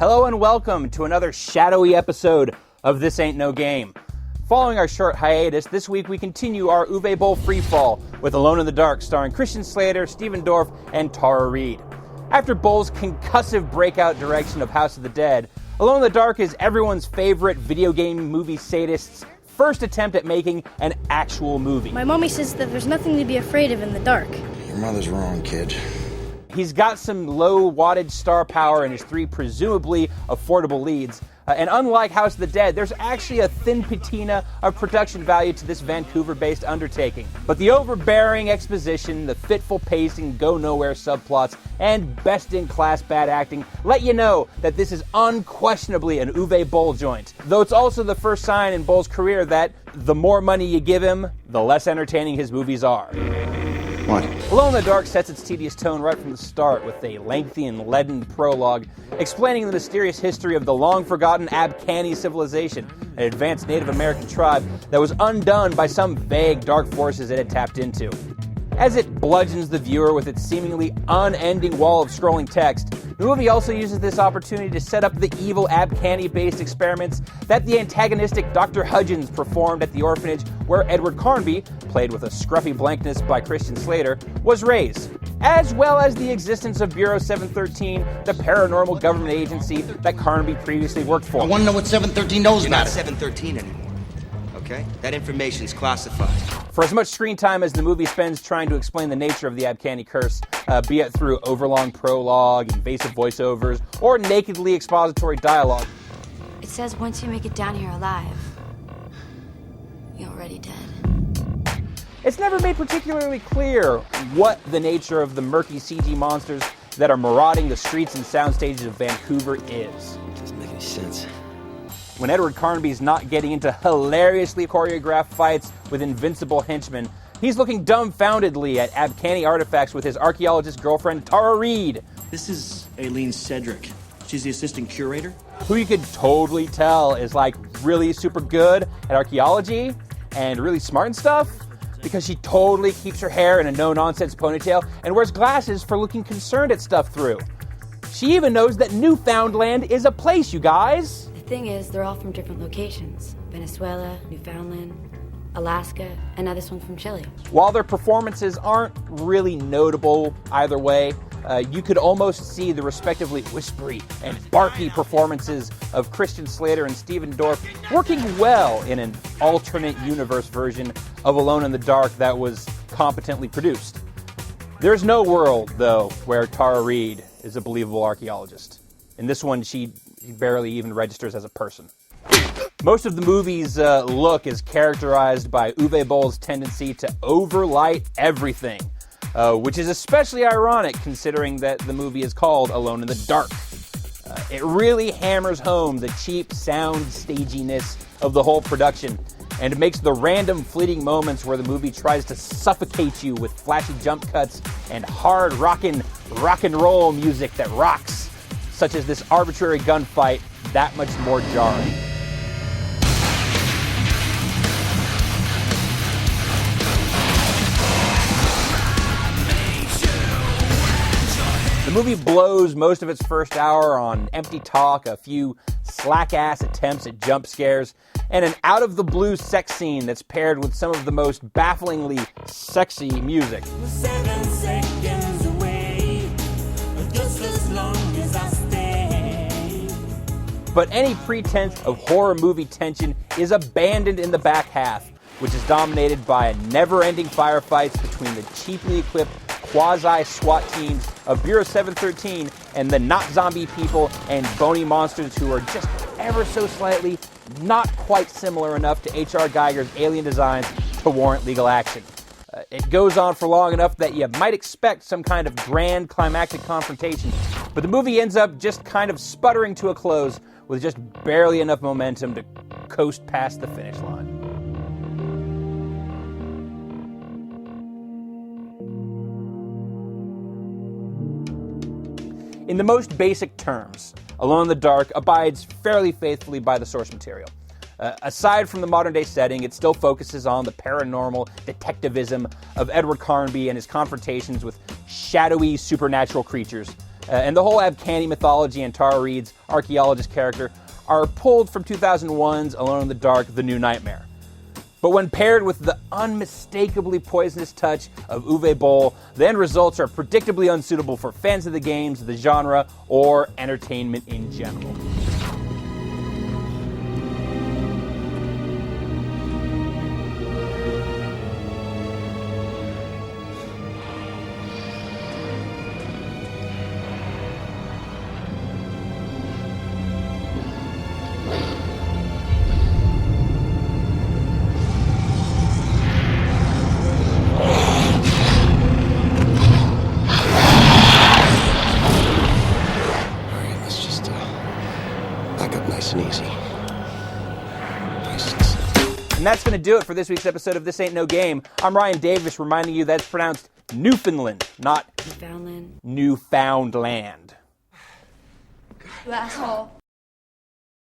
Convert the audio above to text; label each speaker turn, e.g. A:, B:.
A: Hello and welcome to another shadowy episode of This Ain't No Game. Following our short hiatus, this week we continue our Uwe Boll freefall with Alone in the Dark, starring Christian Slater, Stephen Dorff, and Tara Reid. After Boll's concussive breakout direction of House of the Dead, Alone in the Dark is everyone's favorite video game movie sadist's first attempt at making an actual movie.
B: My mommy says that there's nothing to be afraid of in the dark.
C: Your mother's wrong, kid.
A: He's got some low-wattage star power in his three presumably affordable leads. And unlike House of the Dead, there's actually a thin patina of production value to this Vancouver-based undertaking. But the overbearing exposition, the fitful pacing, go-nowhere subplots, and best-in-class bad acting let you know that this is unquestionably an Uwe Boll joint. Though it's also the first sign in Boll's career that the more money you give him, the less entertaining his movies are.
C: What?
A: Alone in the Dark sets its tedious tone right from the start with a lengthy and leaden prologue explaining the mysterious history of the long-forgotten Abkhani civilization, an advanced Native American tribe that was undone by some vague dark forces it had tapped into. As it bludgeons the viewer with its seemingly unending wall of scrolling text, the movie also uses this opportunity to set up the evil Abkhani-based experiments that the antagonistic Dr. Hudgens performed at the orphanage where Edward Carnby, played with a scruffy blankness by Christian Slater, was raised, as well as the existence of Bureau 713, the paranormal government agency that Carnby previously worked for.
C: I want to know what 713 knows
D: You're
C: about
D: not
C: it.
D: 713 anymore, okay? That information's classified.
A: For as much screen time as the movie spends trying to explain the nature of the Abkhani curse, be it through overlong prologue, invasive voiceovers, or nakedly expository dialogue,
E: It says once you make it down here alive, you're already dead.
A: it's never made particularly clear what the nature of the murky CG monsters that are marauding the streets and sound stages of Vancouver is.
D: Doesn't make any sense.
A: When Edward Carnby's not getting into hilariously choreographed fights with invincible henchmen, he's looking dumbfoundedly at Abkhani artifacts with his archaeologist girlfriend Tara Reid,
F: This is Aileen Cedric. She's the assistant curator.
A: who you could totally tell is like really super good at archaeology and really smart and stuff, because she totally keeps her hair in a no-nonsense ponytail and wears glasses for looking concerned at stuff through. She even knows that Newfoundland is a place, you guys.
E: The thing is, they're all from different locations. Venezuela, Newfoundland, Alaska, and now this one's from Chile.
A: While their performances aren't really notable either way, you could almost see the respectively whispery and barky performances of Christian Slater and Stephen Dorff working well in an alternate universe version of Alone in the Dark that was competently produced. There's no world, though, where Tara Reid is a believable archaeologist. In this one, she barely even registers as a person. Most of the movie's look is characterized by Uwe Boll's tendency to overlight everything, which is especially ironic considering that the movie is called Alone in the Dark. It really hammers home the cheap sound staginess of the whole production, and makes the random fleeting moments where the movie tries to suffocate you with flashy jump cuts and hard rockin' rock and roll music that rocks, such as this arbitrary gunfight, that much more jarring. The movie blows most of its first hour on empty talk, a few slack-ass attempts at jump scares, and an out-of-the-blue sex scene that's paired with some of the most bafflingly sexy music.
G: 7 seconds away, just as long as I stay.
A: But any pretense of horror movie tension is abandoned in the back half, which is dominated by never-ending firefights between the cheaply equipped quasi-SWAT teams of Bureau 713 and the not-zombie people and bony monsters who are just ever so slightly not quite similar enough to H.R. Geiger's alien designs to warrant legal action. It goes on for long enough that you might expect some kind of grand climactic confrontation, but the movie ends up just kind of sputtering to a close with just barely enough momentum to coast past the finish line. In the most basic terms, Alone in the Dark abides fairly faithfully by the source material. Aside from the modern-day setting, it still focuses on the paranormal detectivism of Edward Carnby and his confrontations with shadowy supernatural creatures. and the whole Abkhani mythology and Tara Reid's archaeologist character are pulled from 2001's Alone in the Dark, The New Nightmare. But when paired with the unmistakably poisonous touch of Uwe Boll, the end results are predictably unsuitable for fans of the games, the genre, or entertainment in general. And that's going to do it for this week's episode of This Ain't No Game. I'm Ryan Davis, reminding you that's pronounced Newfoundland, not
E: Newfoundland.
A: Newfoundland.
B: You asshole.